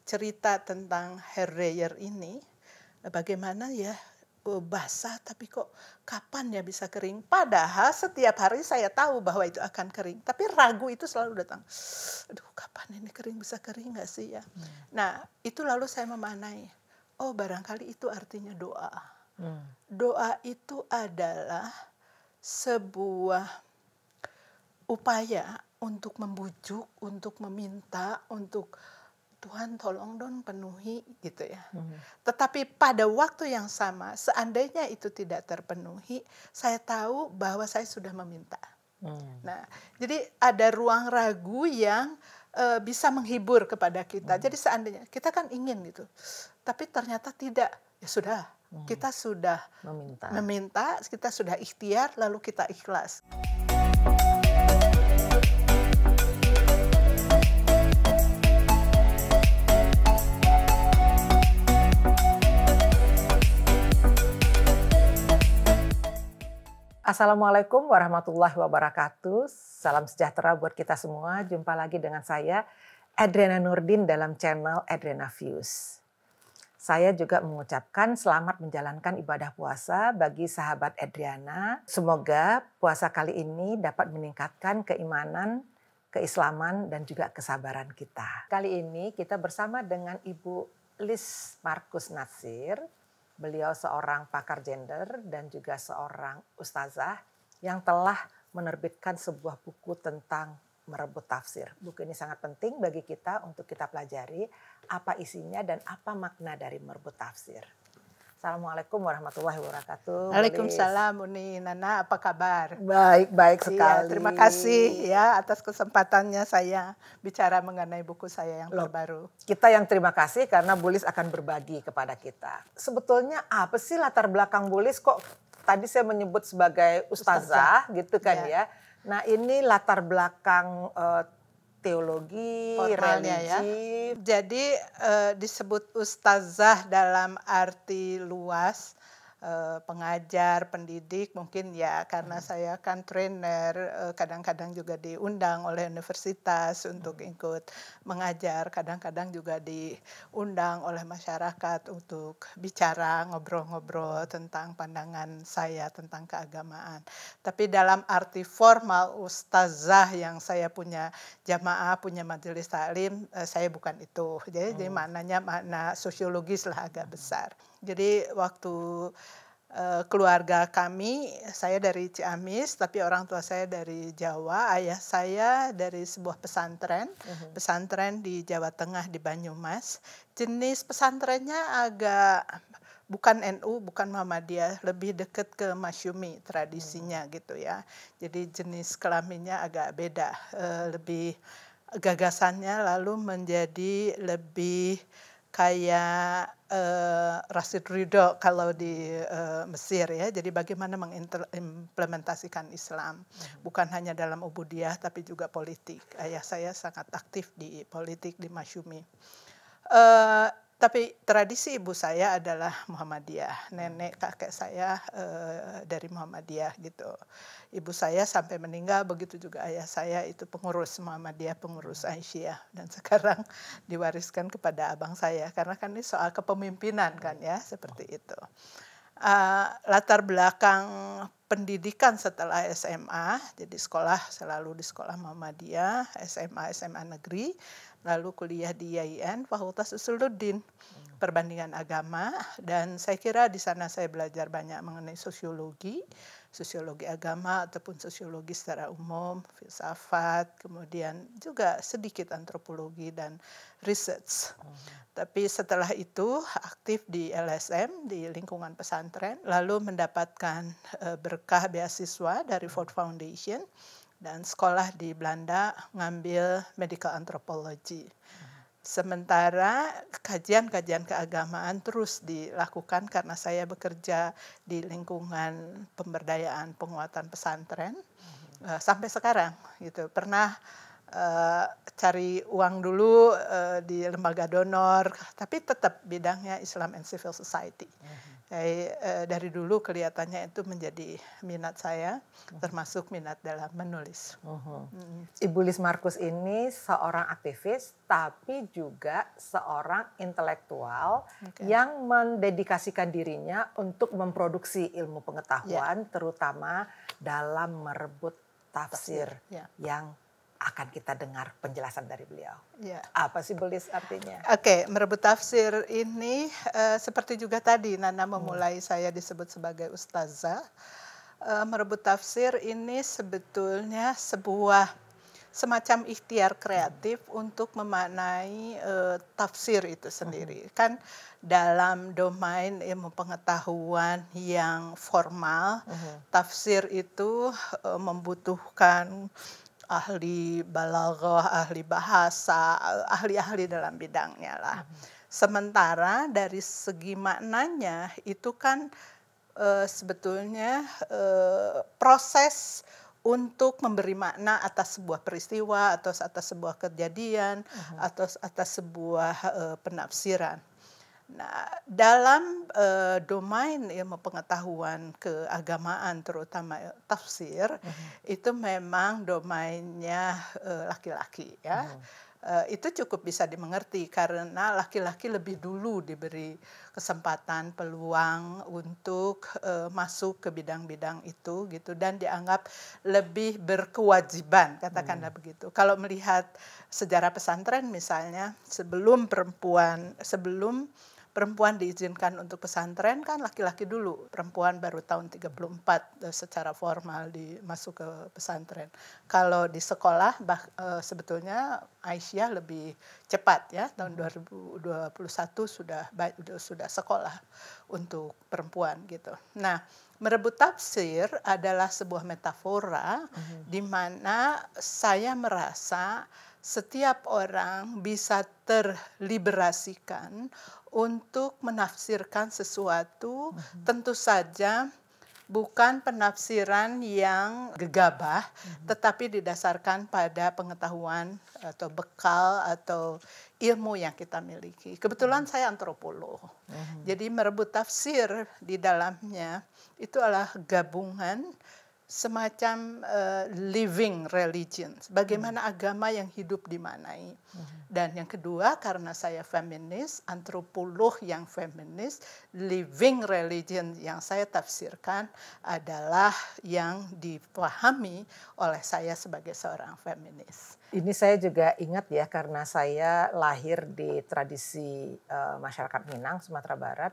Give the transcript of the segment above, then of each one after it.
cerita tentang hair dryer ini, bagaimana ya, basah tapi kok kapan ya bisa kering? Padahal setiap hari saya tahu bahwa itu akan kering, tapi ragu itu selalu datang. Aduh, kapan ini kering, bisa kering nggak sih ya? Nah, itu lalu saya memaknai, oh barangkali itu artinya doa. Doa itu adalah sebuah upaya untuk membujuk, untuk meminta, untuk Tuhan tolong dong penuhi gitu ya. Tetapi pada waktu yang sama, seandainya itu tidak terpenuhi, saya tahu bahwa saya sudah meminta. Nah, jadi ada ruang ragu yang bisa menghibur kepada kita. Jadi seandainya kita kan ingin gitu, tapi ternyata tidak, ya sudah, kita sudah meminta, kita sudah ikhtiar, lalu kita ikhlas. Assalamualaikum warahmatullahi wabarakatuh. Salam sejahtera buat kita semua. Jumpa lagi dengan saya, Adriana Nurdin, dalam channel Adriana Views. Saya juga mengucapkan selamat menjalankan ibadah puasa bagi sahabat Adriana. Semoga puasa kali ini dapat meningkatkan keimanan, keislaman, dan juga kesabaran kita. Kali ini kita bersama dengan Ibu Liz Markus Natsir. Beliau seorang pakar gender dan juga seorang ustazah yang telah menerbitkan sebuah buku tentang merebut tafsir. Buku ini sangat penting bagi kita untuk kita pelajari apa isinya dan apa makna dari merebut tafsir. Assalamualaikum warahmatullahi wabarakatuh. Waalaikumsalam, Uni Nana, apa kabar? Baik sekali. Iya, terima kasih ya atas kesempatannya saya bicara mengenai buku saya yang terbaru. Kita yang terima kasih karena Bu Liz akan berbagi kepada kita. Sebetulnya apa sih latar belakang Bu Liz, kok tadi saya menyebut sebagai ustazah gitu kan ya. Nah, ini latar belakang teologi, formalnya religi. Ya. Jadi disebut ustazah dalam arti luas, pengajar, pendidik, mungkin ya karena saya kan trainer, kadang-kadang juga diundang oleh universitas untuk ikut mengajar, kadang-kadang juga diundang oleh masyarakat untuk bicara, ngobrol-ngobrol tentang pandangan saya tentang keagamaan. Tapi dalam arti formal ustazah yang saya punya jamaah, punya majelis taklim, saya bukan itu. Jadi maknanya makna sosiologis lah, agak besar. Jadi waktu keluarga kami, saya dari Ciamis, tapi orang tua saya dari Jawa, ayah saya dari sebuah pesantren di Jawa Tengah di Banyumas. Jenis pesantrennya agak bukan NU, bukan Muhammadiyah, lebih dekat ke Masyumi tradisinya gitu ya. Jadi jenis kelaminnya agak beda, lebih gagasannya lalu menjadi lebih kayak Rashid Ridho kalau di Mesir ya. Jadi bagaimana mengimplementasikan Islam, bukan hanya dalam ubudiyah tapi juga politik. Ayah saya sangat aktif di politik di Masyumi. Tapi tradisi ibu saya adalah Muhammadiyah. Nenek kakek saya dari Muhammadiyah gitu. Ibu saya sampai meninggal, begitu juga ayah saya itu pengurus Muhammadiyah, pengurus Aisyah. Dan sekarang diwariskan kepada abang saya. Karena kan ini soal kepemimpinan kan ya, seperti itu. Latar belakang pendidikan setelah SMA, jadi sekolah selalu di sekolah Muhammadiyah, SMA negeri, lalu kuliah di IAIN, Fakultas Usuluddin, perbandingan agama, dan saya kira di sana saya belajar banyak mengenai sosiologi agama ataupun sosiologi secara umum, filsafat, kemudian juga sedikit antropologi dan research. Tapi setelah itu aktif di LSM, di lingkungan pesantren, lalu mendapatkan berkah beasiswa dari Ford Foundation dan sekolah di Belanda ngambil medical anthropology. Sementara kajian-kajian keagamaan terus dilakukan karena saya bekerja di lingkungan pemberdayaan penguatan pesantren sampai sekarang gitu. Pernah cari uang dulu di lembaga donor, tapi tetap bidangnya Islam and Civil Society. Dari dulu kelihatannya itu menjadi minat saya, termasuk minat dalam menulis. Ibu Lis Markus ini seorang aktivis, tapi juga seorang intelektual yang mendedikasikan dirinya untuk memproduksi ilmu pengetahuan, terutama dalam merebut tafsir yang akan kita dengar penjelasan dari beliau. Apa sih Bu Lis artinya? Merebut tafsir ini seperti juga tadi Nana memulai saya disebut sebagai ustazah. Merebut tafsir ini sebetulnya sebuah semacam ikhtiar kreatif untuk memaknai tafsir itu sendiri. Kan dalam domain ilmu pengetahuan yang formal, tafsir itu membutuhkan ahli balaghah, ahli bahasa, ahli-ahli dalam bidangnya lah. Sementara dari segi maknanya itu kan sebetulnya proses untuk memberi makna atas sebuah peristiwa, atau atas sebuah kejadian, atau atas sebuah penafsiran. Nah, dalam domain ilmu pengetahuan keagamaan, terutama tafsir, itu memang domainnya laki-laki, ya. Itu cukup bisa dimengerti karena laki-laki lebih dulu diberi kesempatan, peluang untuk masuk ke bidang-bidang itu, gitu, dan dianggap lebih berkewajiban, katakanlah begitu. Kalau melihat sejarah pesantren misalnya, sebelum perempuan diizinkan untuk pesantren kan laki-laki dulu, perempuan baru tahun 34 secara formal masuk ke pesantren. Kalau di sekolah sebetulnya Aisyah lebih cepat, ya, tahun 2021 sudah sekolah untuk perempuan, gitu. Nah, merebut tafsir adalah sebuah metafora di mana saya merasa setiap orang bisa terliberasikan untuk menafsirkan sesuatu, tentu saja bukan penafsiran yang gegabah, tetapi didasarkan pada pengetahuan atau bekal atau ilmu yang kita miliki. Kebetulan saya antropolog, jadi merebut tafsir di dalamnya itu adalah gabungan semacam living religion, bagaimana agama yang hidup dimaknai. Dan yang kedua, karena saya feminis, antropolog yang feminis, living religion yang saya tafsirkan adalah yang dipahami oleh saya sebagai seorang feminis. Ini saya juga ingat, ya, karena saya lahir di tradisi masyarakat Minang, Sumatera Barat.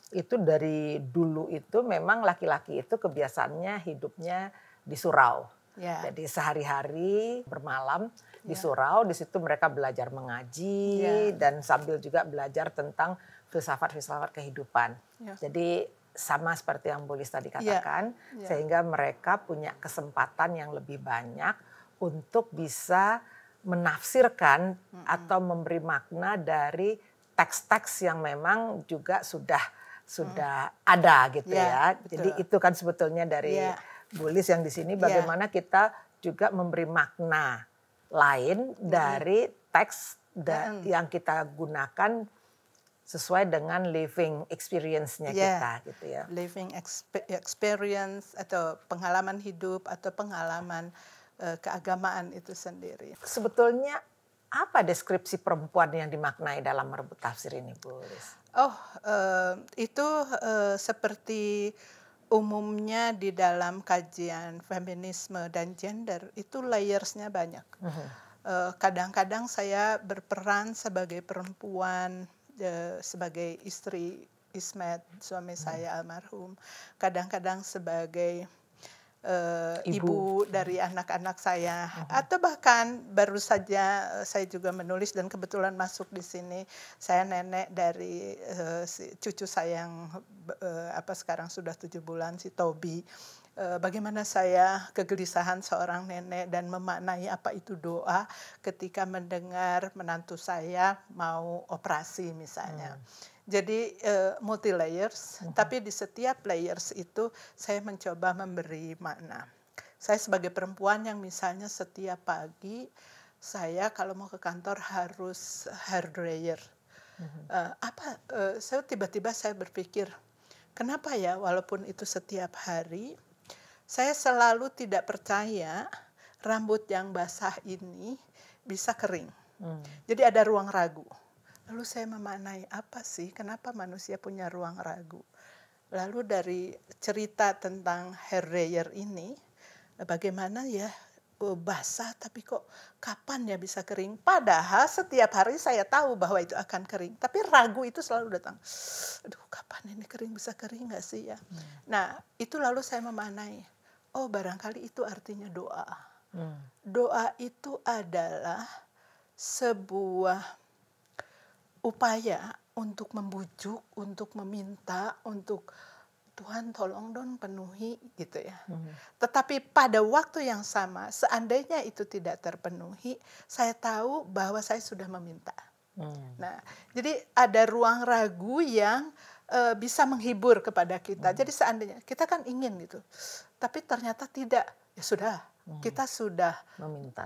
Itu dari dulu itu memang laki-laki itu kebiasaannya hidupnya di surau. Jadi sehari-hari bermalam di surau, di situ mereka belajar mengaji dan sambil juga belajar tentang filsafat-filsafat kehidupan. Jadi sama seperti yang Bu Lis tadi katakan, sehingga mereka punya kesempatan yang lebih banyak untuk bisa menafsirkan atau memberi makna dari teks-teks yang memang juga sudah ada, gitu, ya. Betul. Jadi itu kan sebetulnya dari Bu Lis yang di sini, bagaimana kita juga memberi makna lain dari teks yang kita gunakan sesuai dengan living experience-nya kita, gitu, ya. Living experience atau pengalaman hidup atau pengalaman keagamaan itu sendiri. Sebetulnya apa deskripsi perempuan yang dimaknai dalam merebut tafsir ini, Bu Lis? Itu seperti umumnya di dalam kajian feminisme dan gender, itu layers-nya banyak. Kadang-kadang saya berperan sebagai perempuan, sebagai istri Ismet, suami saya almarhum. Kadang-kadang sebagai ibu dari anak-anak saya, atau bahkan baru saja saya juga menulis dan kebetulan masuk di sini, saya nenek dari cucu saya yang sekarang sudah 7 bulan, si Tobi. Bagaimana saya kegelisahan seorang nenek dan memaknai apa itu doa ketika mendengar menantu saya mau operasi misalnya. Jadi multi layers, tapi di setiap layers itu saya mencoba memberi makna. Saya sebagai perempuan yang misalnya setiap pagi saya kalau mau ke kantor harus hair dryer. Tiba-tiba saya berpikir, kenapa ya walaupun itu setiap hari, saya selalu tidak percaya rambut yang basah ini bisa kering. Jadi ada ruang ragu. Lalu saya memaknai apa sih, kenapa manusia punya ruang ragu. Lalu dari cerita tentang hair dryer ini, bagaimana ya basah tapi kok kapan ya bisa kering. Padahal setiap hari saya tahu bahwa itu akan kering. Tapi ragu itu selalu datang. Aduh, kapan ini kering, bisa kering nggak sih ya. Nah itu lalu saya memaknai, oh barangkali itu artinya doa. Doa itu adalah sebuah upaya untuk membujuk, untuk meminta, untuk Tuhan tolong dong penuhi gitu ya. Tetapi pada waktu yang sama, seandainya itu tidak terpenuhi, saya tahu bahwa saya sudah meminta. Nah, jadi ada ruang ragu yang bisa menghibur kepada kita. Jadi seandainya kita kan ingin gitu, tapi ternyata tidak, ya sudah. Kita sudah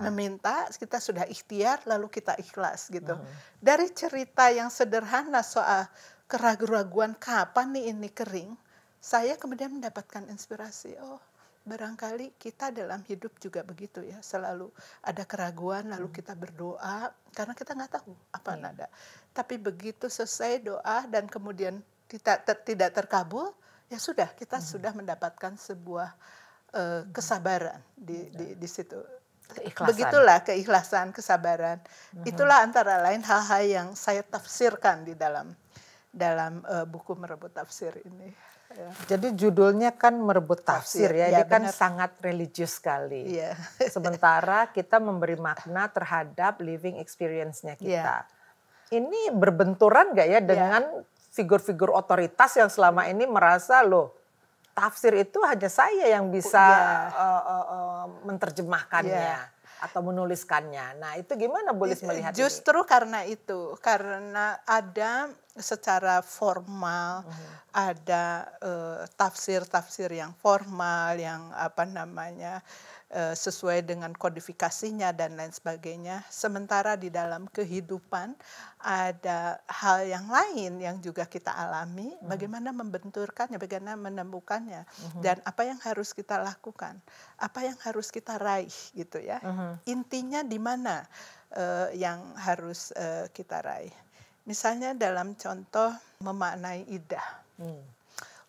meminta, kita sudah ikhtiar, lalu kita ikhlas gitu. Dari cerita yang sederhana soal keraguan-raguan kapan nih ini kering, saya kemudian mendapatkan inspirasi. Oh, barangkali kita dalam hidup juga begitu ya, selalu ada keraguan, lalu kita berdoa karena kita nggak tahu apa nada. Tapi begitu selesai doa dan kemudian tidak terkabul, ya sudah kita sudah mendapatkan sebuah kesabaran di situ. Keikhlasan. Begitulah keikhlasan, kesabaran. Itulah antara lain hal-hal yang saya tafsirkan di dalam buku Merebut Tafsir ini. Ya. Jadi judulnya kan Merebut Tafsir ya, ini kan benar. sangat religius sekali. Ya. Sementara kita memberi makna terhadap living experience-nya kita. Ini berbenturan nggak ya dengan figur-figur otoritas yang selama ini merasa loh, tafsir itu hanya saya yang bisa menerjemahkannya atau menuliskannya. Nah itu gimana boleh melihat Justru ini? karena ada secara formal, ada tafsir-tafsir yang formal, yang sesuai dengan kodifikasinya dan lain sebagainya. Sementara di dalam kehidupan ada hal yang lain yang juga kita alami, bagaimana membenturkannya, bagaimana menemukannya, dan apa yang harus kita lakukan, apa yang harus kita raih gitu ya. Intinya di mana yang harus kita raih. Misalnya dalam contoh memaknai iddah.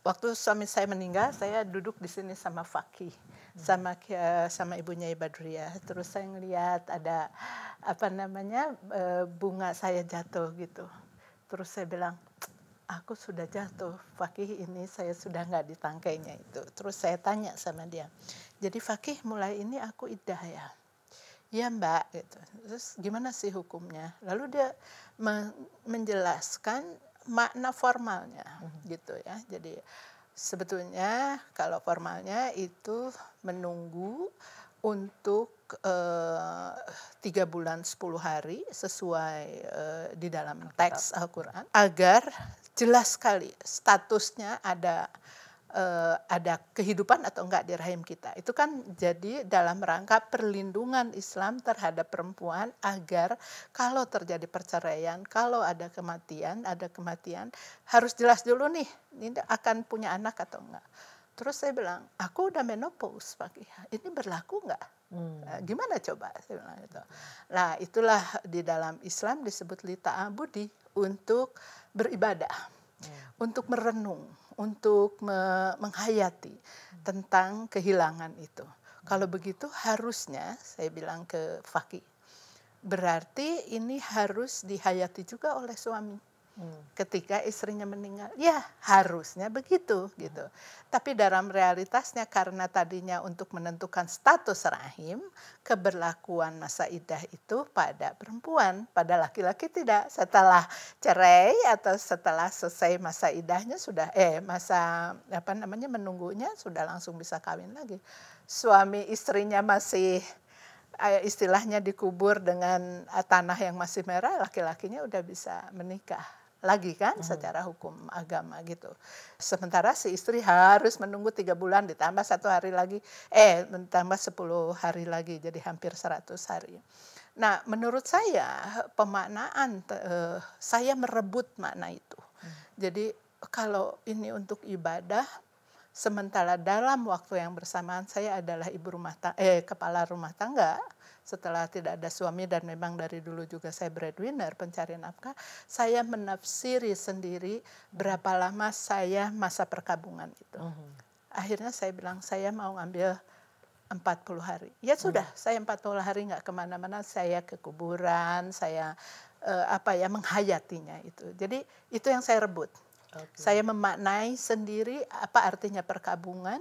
Waktu suami saya meninggal, saya duduk di sini sama Fakih, sama ibunya Ibadriah. Terus saya ngelihat ada bunga saya jatuh gitu. Terus saya bilang, aku sudah jatuh, Fakih, ini saya sudah nggak di tangkainya itu. Terus saya tanya sama dia, jadi Fakih mulai ini aku iddah ya? Ya Mbak, gitu. Terus gimana sih hukumnya? Lalu dia menjelaskan makna formalnya, gitu ya. Jadi sebetulnya kalau formalnya itu menunggu untuk 3 bulan 10 hari sesuai di dalam teks Al-Quran, agar jelas sekali statusnya ada kehidupan atau enggak di rahim kita. Itu kan jadi dalam rangka perlindungan Islam terhadap perempuan agar kalau terjadi perceraian, kalau ada kematian harus jelas dulu nih, ini akan punya anak atau enggak. Terus saya bilang, aku udah menopause Pak, ini berlaku enggak? Gimana coba? Saya bilang gitu. Nah itulah di dalam Islam disebut lita'abudi, untuk beribadah, untuk merenung, untuk menghayati tentang kehilangan itu. Kalau begitu harusnya, saya bilang ke Fakih, berarti ini harus dihayati juga oleh suami. Ketika istrinya meninggal, ya harusnya begitu gitu. Tapi dalam realitasnya karena tadinya untuk menentukan status rahim, keberlakuan masa iddah itu pada perempuan, pada laki-laki tidak. Setelah cerai atau setelah selesai masa iddahnya sudah menunggunya sudah langsung bisa kawin lagi. Suami istrinya masih istilahnya dikubur dengan tanah yang masih merah, laki-lakinya udah bisa menikah lagi kan secara hukum agama gitu. Sementara si istri harus menunggu 3 bulan ditambah 1 hari lagi, ditambah 10 hari lagi, jadi hampir 100 hari. Nah, menurut saya pemaknaan saya merebut makna itu. Jadi kalau ini untuk ibadah, sementara dalam waktu yang bersamaan saya adalah kepala rumah tangga. Setelah tidak ada suami dan memang dari dulu juga saya breadwinner, pencari nafkah, saya menafsiri sendiri berapa lama saya masa perkabungan itu. Akhirnya saya bilang saya mau ambil 40 hari. Ya sudah, saya 40 hari nggak kemana-mana, saya ke kuburan, saya menghayatinya itu. Jadi itu yang saya rebut. Saya memaknai sendiri apa artinya perkabungan,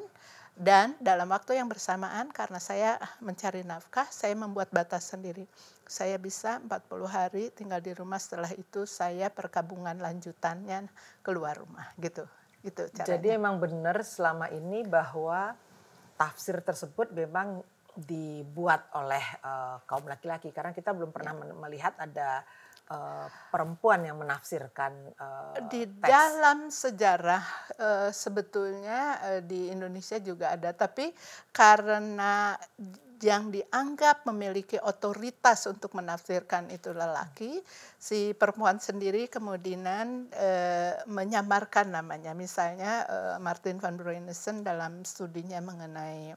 dan dalam waktu yang bersamaan karena saya mencari nafkah, saya membuat batas sendiri. Saya bisa 40 hari tinggal di rumah, setelah itu saya perkabungan lanjutannya keluar rumah gitu. Itu caranya. Jadi emang benar selama ini bahwa tafsir tersebut memang dibuat oleh kaum laki-laki, karena kita belum pernah melihat ada perempuan yang menafsirkan di teks. dalam sejarah sebetulnya di Indonesia juga ada, tapi karena yang dianggap memiliki otoritas untuk menafsirkan itu lelaki, si perempuan sendiri kemudian menyamarkan namanya. Misalnya Martin van Bruynesen dalam studinya mengenai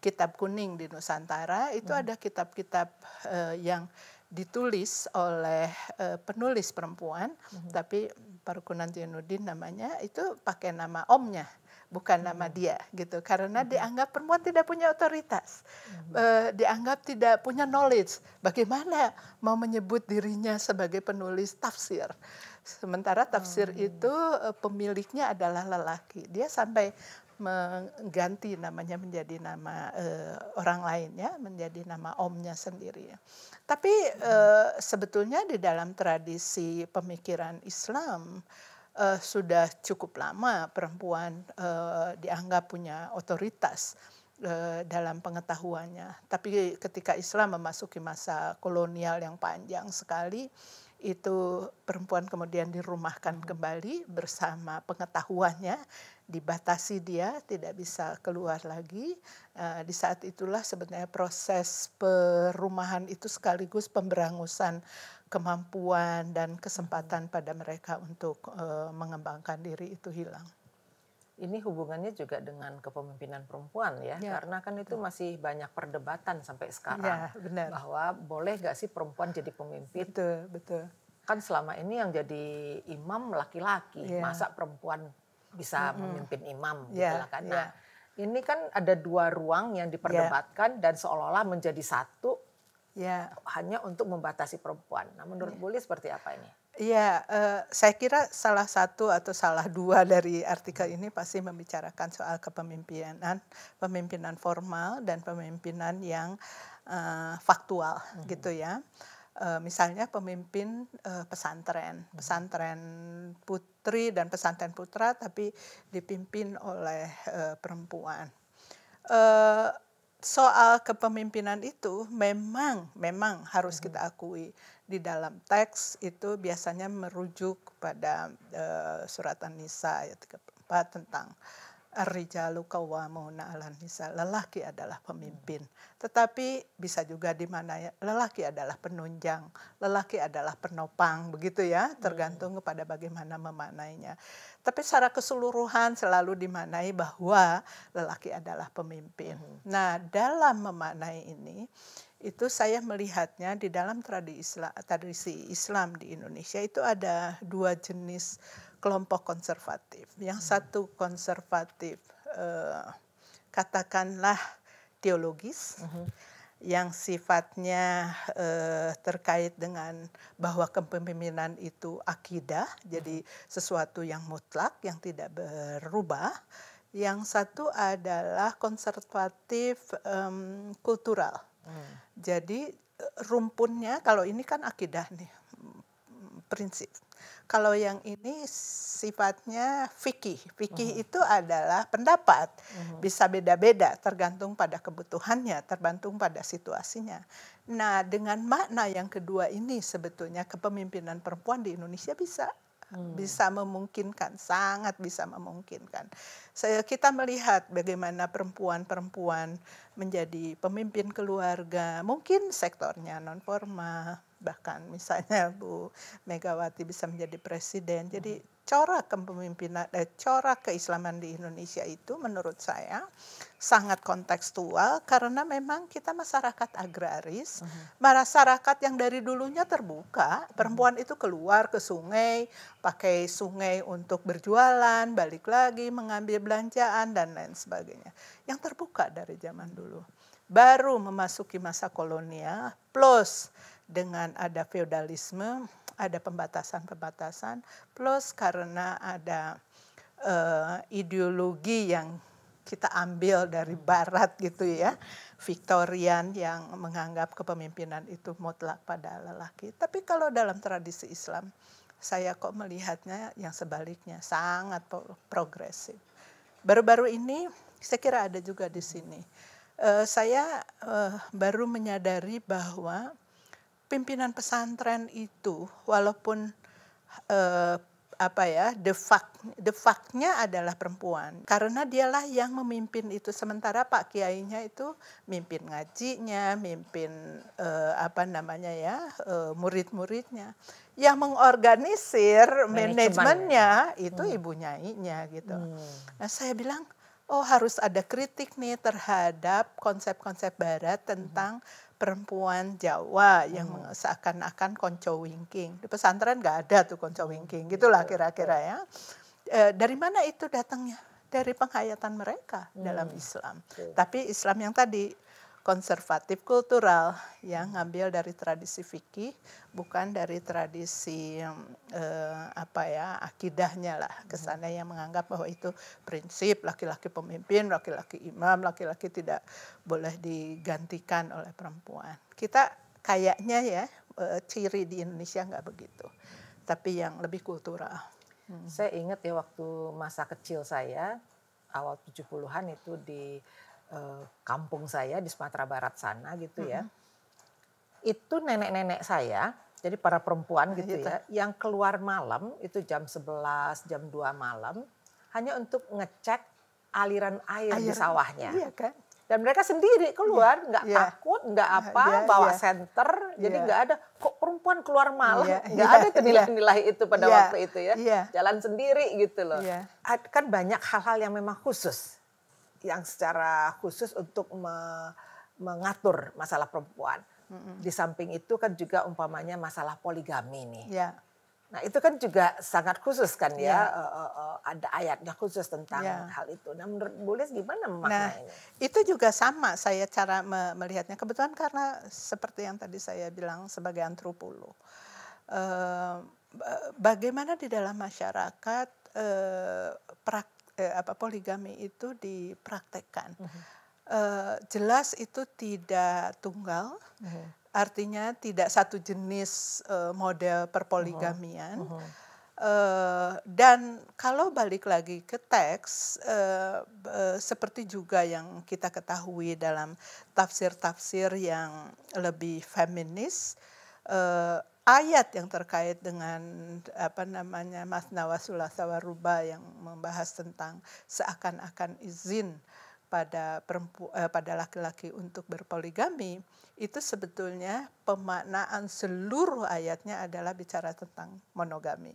Kitab Kuning di Nusantara, itu ada kitab-kitab yang ditulis oleh penulis perempuan, tapi Parukunan Zainuddin namanya, itu pakai nama omnya, bukan nama dia gitu, karena dianggap perempuan tidak punya otoritas, dianggap tidak punya knowledge, bagaimana mau menyebut dirinya sebagai penulis tafsir, sementara tafsir itu pemiliknya adalah lelaki. Dia sampai mengganti namanya menjadi nama orang lain, ya, menjadi nama omnya sendiri. Tapi sebetulnya di dalam tradisi pemikiran Islam sudah cukup lama perempuan dianggap punya otoritas dalam pengetahuannya. Tapi ketika Islam memasuki masa kolonial yang panjang sekali, itu perempuan kemudian dirumahkan kembali bersama pengetahuannya, dibatasi, dia tidak bisa keluar lagi. Di saat itulah sebenarnya proses perumahan itu sekaligus pemberangusan kemampuan dan kesempatan pada mereka untuk mengembangkan diri itu hilang. Ini hubungannya juga dengan kepemimpinan perempuan, ya, karena kan itu masih banyak perdebatan sampai sekarang, benar. bahwa boleh nggak sih perempuan jadi pemimpin? Betul. Kan selama ini yang jadi imam laki-laki, masa perempuan bisa memimpin imam, gitu lah kan. Nah, ini kan ada dua ruang yang diperdebatkan dan seolah-olah menjadi satu, hanya untuk membatasi perempuan. Nah, menurut Buli seperti apa ini? Iya, saya kira salah satu atau salah dua dari artikel ini pasti membicarakan soal pemimpinan formal dan pemimpinan yang faktual, gitu ya. Misalnya pemimpin pesantren putri dan pesantren putra, tapi dipimpin oleh perempuan. Soal kepemimpinan itu memang harus kita akui, di dalam teks itu biasanya merujuk pada surat An-Nisa ayat 34 tentang ar-rijalu qawwamuna 'alan nisa, lelaki adalah pemimpin. Tetapi bisa juga di mana lelaki adalah penunjang, lelaki adalah penopang, begitu ya, tergantung kepada bagaimana memaknainya. Tapi secara keseluruhan selalu dimaknai bahwa lelaki adalah pemimpin. Nah, dalam memaknai ini, itu saya melihatnya di dalam tradisi Islam di Indonesia itu ada dua jenis kelompok konservatif. Yang satu konservatif katakanlah teologis, yang sifatnya terkait dengan bahwa kepemimpinan itu akidah, jadi sesuatu yang mutlak yang tidak berubah. Yang satu adalah konservatif kultural. Jadi rumpunnya, kalau ini kan akidah nih, prinsip. Kalau yang ini sifatnya fikih. Fikih itu adalah pendapat. Bisa beda-beda tergantung pada kebutuhannya, tergantung pada situasinya. Nah, dengan makna yang kedua ini sebetulnya kepemimpinan perempuan di Indonesia bisa bisa memungkinkan, sangat bisa memungkinkan. Kita melihat bagaimana perempuan-perempuan menjadi pemimpin keluarga, mungkin sektornya non formal, bahkan misalnya Bu Megawati bisa menjadi presiden. Jadi corak kepemimpinan, corak keislaman di Indonesia itu menurut saya sangat kontekstual karena memang kita masyarakat agraris, masyarakat yang dari dulunya terbuka, perempuan itu keluar ke sungai, pakai sungai untuk berjualan, balik lagi mengambil belanjaan dan lain sebagainya. Yang terbuka dari zaman dulu. Baru memasuki masa kolonial plus dengan ada feodalisme, ada pembatasan-pembatasan, plus karena ada ideologi yang kita ambil dari barat gitu ya, Victorian yang menganggap kepemimpinan itu mutlak pada lelaki. Tapi kalau dalam tradisi Islam, saya kok melihatnya yang sebaliknya, sangat progresif. Baru-baru ini saya kira ada juga di sini. Saya baru menyadari bahwa pimpinan pesantren itu walaupun de factnya adalah perempuan karena dialah yang memimpin itu, sementara Pak Kiainya itu mimpin ngajinya, mimpin murid-muridnya, yang mengorganisir manajemennya itu ibu nyainya gitu. Nah, saya bilang harus ada kritik nih terhadap konsep-konsep barat tentang perempuan Jawa yang seakan-akan konco winking. Di pesantren nggak ada tuh konco winking, gitulah kira-kira ya. Dari mana itu datangnya? Dari penghayatan mereka dalam Islam. Tapi Islam yang tadi konservatif kultural yang ngambil dari tradisi fikih, bukan dari tradisi akidahnya lah, kesana yang menganggap bahwa itu prinsip laki-laki pemimpin, laki-laki imam, laki-laki tidak boleh digantikan oleh perempuan. Kita kayaknya ya ciri di Indonesia nggak begitu, tapi yang lebih kultural. Saya ingat ya waktu masa kecil saya awal 70-an itu di kampung saya di Sumatera Barat sana gitu ya. Itu nenek-nenek saya, jadi para perempuan gitu ya, yang keluar malam itu jam 11, jam 2 malam hanya untuk ngecek aliran air di sawahnya. Iya kan? Dan mereka sendiri keluar, nggak takut, nggak apa, bawa senter, jadi nggak ada kok perempuan keluar malam, nggak ada tuh nilai-nilai itu pada waktu itu ya, jalan sendiri gitu loh. Kan banyak hal-hal yang memang khusus, yang secara khusus untuk mengatur masalah perempuan. Di samping itu kan juga umpamanya masalah poligami nih. Nah itu kan juga sangat khusus kan ya, ada ayatnya khusus tentang hal itu. Nah menurut Bu Liz gimana memaknainya? Itu juga sama saya cara melihatnya. Kebetulan karena seperti yang tadi saya bilang sebagai antropolog. Bagaimana di dalam masyarakat poligami itu dipraktekkan. Jelas itu tidak tunggal, artinya tidak satu jenis model perpoligamian. Dan kalau balik lagi ke teks, seperti juga yang kita ketahui dalam tafsir-tafsir yang lebih feminis, ayat yang terkait dengan masna wa thulatha wa ruba yang membahas tentang seakan-akan izin pada laki-laki untuk berpoligami, itu sebetulnya pemaknaan seluruh ayatnya adalah bicara tentang monogami.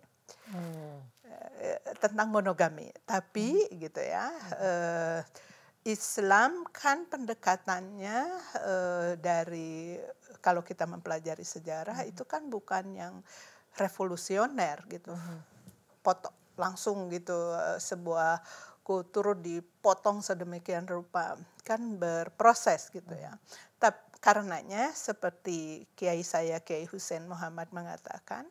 Tentang monogami. Tapi gitu ya, Islam kan pendekatannya dari kalau kita mempelajari sejarah itu kan bukan yang revolusioner gitu. Langsung gitu sebuah kultur dipotong sedemikian rupa, kan berproses gitu ya. Karenanya seperti Kiai saya Kiai Hussein Muhammad mengatakan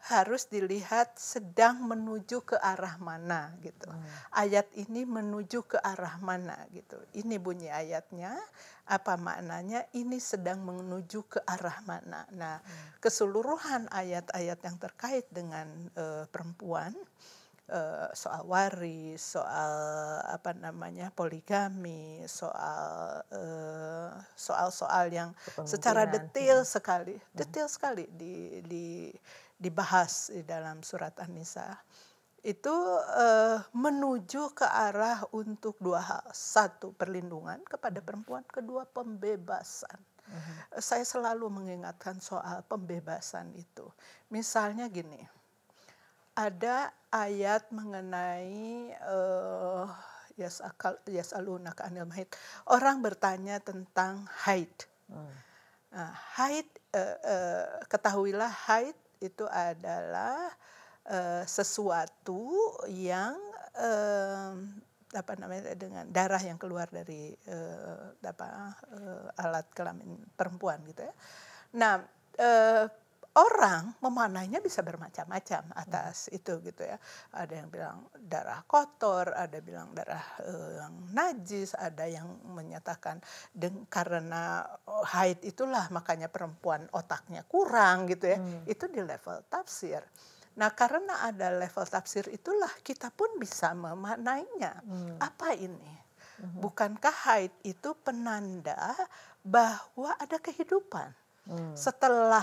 harus dilihat sedang menuju ke arah mana gitu. Ayat ini menuju ke arah mana gitu. Ini bunyi ayatnya, apa maknanya, ini sedang menuju ke arah mana. Nah, keseluruhan ayat-ayat yang terkait dengan perempuan, soal waris, soal poligami, soal yang secara detail sekali dibahas di dalam surat An-Nisa itu menuju ke arah untuk dua hal. Satu, perlindungan kepada perempuan. Kedua, pembebasan. Saya selalu mengingatkan soal pembebasan itu. Misalnya gini, ada ayat mengenai yas'alunaka anil mahid. Orang bertanya tentang haid. Nah, haid, ketahuilah haid itu adalah sesuatu yang dengan darah yang keluar dari alat kelamin perempuan gitu ya. Nah, orang memaknainya bisa bermacam-macam atas itu gitu ya. Ada yang bilang darah kotor, ada bilang darah yang najis, ada yang menyatakan karena haid itulah makanya perempuan otaknya kurang gitu ya. Itu di level tafsir. Nah, karena ada level tafsir itulah kita pun bisa memaknainya. Apa ini? Bukankah haid itu penanda bahwa ada kehidupan? Setelah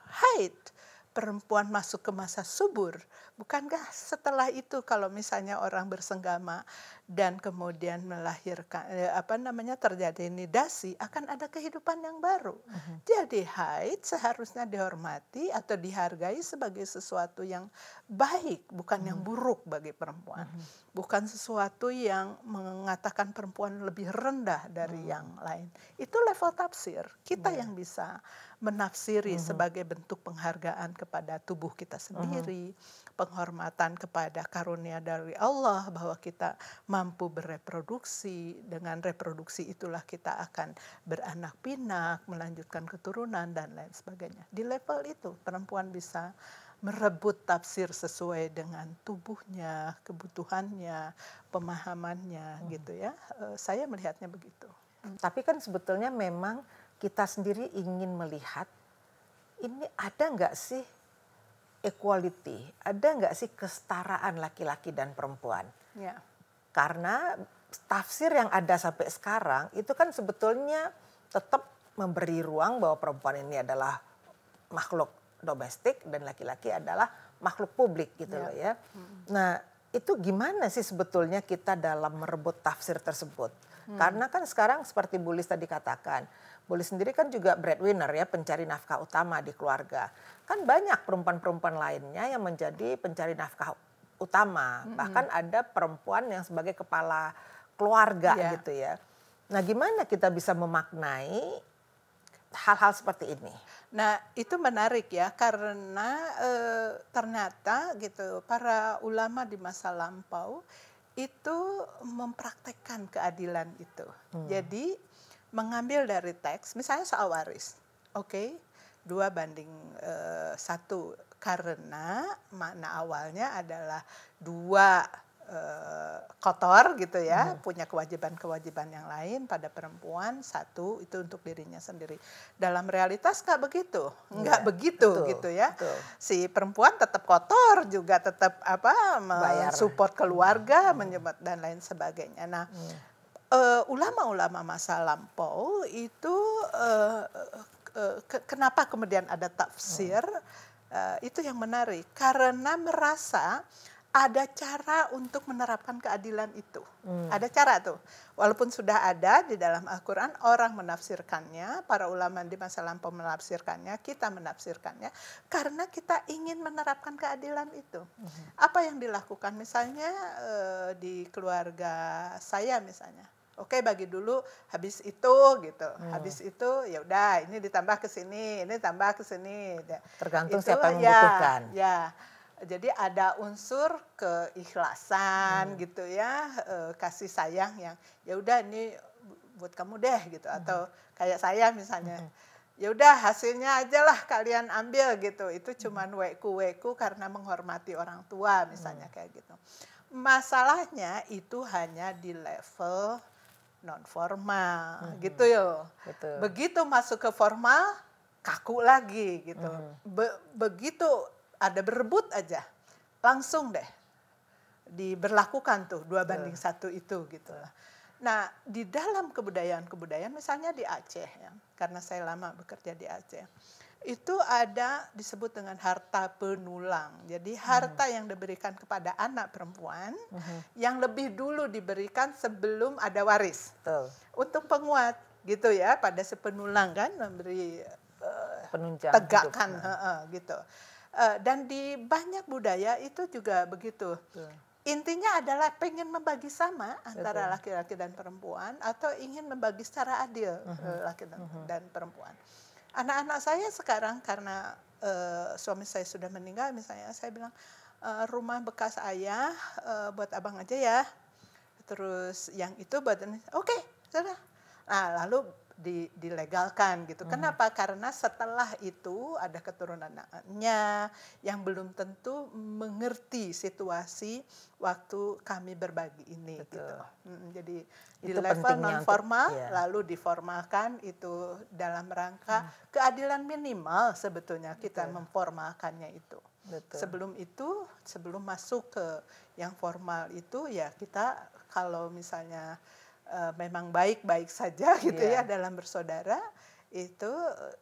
haid, perempuan masuk ke masa subur. Bukankah setelah itu kalau misalnya orang bersenggama dan kemudian melahirkan terjadi nidasi, akan ada kehidupan yang baru. Jadi haid seharusnya dihormati atau dihargai sebagai sesuatu yang baik, bukan yang buruk bagi perempuan. Bukan sesuatu yang mengatakan perempuan lebih rendah dari yang lain. Itu level tafsir. Kita yang bisa menafsiri sebagai bentuk penghargaan kepada tubuh kita sendiri, penghormatan kepada karunia dari Allah bahwa kita mampu bereproduksi, dengan reproduksi itulah kita akan beranak pinak, melanjutkan keturunan dan lain sebagainya. Di level itu perempuan bisa merebut tafsir sesuai dengan tubuhnya, kebutuhannya, pemahamannya gitu ya. Saya melihatnya begitu. Tapi kan sebetulnya memang kita sendiri ingin melihat ini ada nggak sih equality, ada nggak sih kesetaraan laki-laki dan perempuan? Ya. Karena tafsir yang ada sampai sekarang itu kan sebetulnya tetap memberi ruang bahwa perempuan ini adalah makhluk domestik dan laki-laki adalah makhluk publik gitu loh ya. Nah, itu gimana sih sebetulnya kita dalam merebut tafsir tersebut? Karena kan sekarang seperti Bu Lis tadi katakan, Bu Lis sendiri kan juga breadwinner ya, pencari nafkah utama di keluarga. Kan banyak perempuan-perempuan lainnya yang menjadi pencari nafkah utama. Bahkan ada perempuan yang sebagai kepala keluarga gitu ya. Nah, gimana kita bisa memaknai hal-hal seperti ini? Nah, itu menarik ya, karena ternyata gitu para ulama di masa lampau itu mempraktekkan keadilan itu. Jadi mengambil dari teks, misalnya soal waris, 2:1, karena makna awalnya adalah 2 kotor gitu ya, punya kewajiban-kewajiban yang lain pada perempuan, 1 itu untuk dirinya sendiri. Dalam realitas nggak begitu, nggak begitu betul, gitu ya. Betul. Si perempuan tetap kotor juga, tetap support keluarga, menyebut dan lain sebagainya. Nah, ulama-ulama masa lampau itu kenapa kemudian ada tafsir? Itu yang menarik, karena merasa ada cara untuk menerapkan keadilan itu. Ada cara tuh. Walaupun sudah ada di dalam Al-Quran, orang menafsirkannya, para ulama di masa lampau menafsirkannya, kita menafsirkannya, karena kita ingin menerapkan keadilan itu. Apa yang dilakukan? Misalnya di keluarga saya misalnya. Bagi dulu, habis itu gitu. Habis itu ya udah, ini ditambah ke sini, ini tambah ke sini. Tergantung itu, siapa yang membutuhkan. Ya. Jadi ada unsur keikhlasan gitu ya, kasih sayang yang ya udah ini buat kamu deh gitu, atau kayak saya misalnya, ya udah hasilnya aja lah kalian ambil gitu. Itu cuman weku karena menghormati orang tua misalnya kayak gitu. Masalahnya itu hanya di level non formal gitu yo. Begitu masuk ke formal kaku lagi gitu. Begitu ada berebut aja, langsung deh diberlakukan tuh 2:1 itu gitu. Nah, di dalam kebudayaan misalnya di Aceh ya, karena saya lama bekerja di Aceh. Itu ada disebut dengan harta penulang. Jadi harta yang diberikan kepada anak perempuan yang lebih dulu diberikan sebelum ada waris. Betul. Untuk penguat gitu ya, pada si penulang kan memberi Penunjang tegakkan hidup. gitu. Dan di banyak budaya itu juga begitu. Betul. Intinya adalah pengen membagi sama antara Betul. laki-laki dan perempuan atau ingin membagi secara adil laki dan perempuan. Anak-anak saya sekarang karena suami saya sudah meninggal, misalnya saya bilang rumah bekas ayah buat abang aja ya. Terus yang itu buat ini, oke, sudah. Nah, lalu dilegalkan gitu. Kenapa? Karena setelah itu ada keturunannya yang belum tentu mengerti situasi waktu kami berbagi ini. Betul. Gitu. Jadi di Itu level pentingnya non formal untuk, lalu diformalkan itu dalam rangka keadilan minimal sebetulnya kita memformalkannya itu. Betul. Sebelum itu, sebelum masuk ke yang formal itu ya kita kalau misalnya memang baik-baik saja gitu ya dalam bersaudara, itu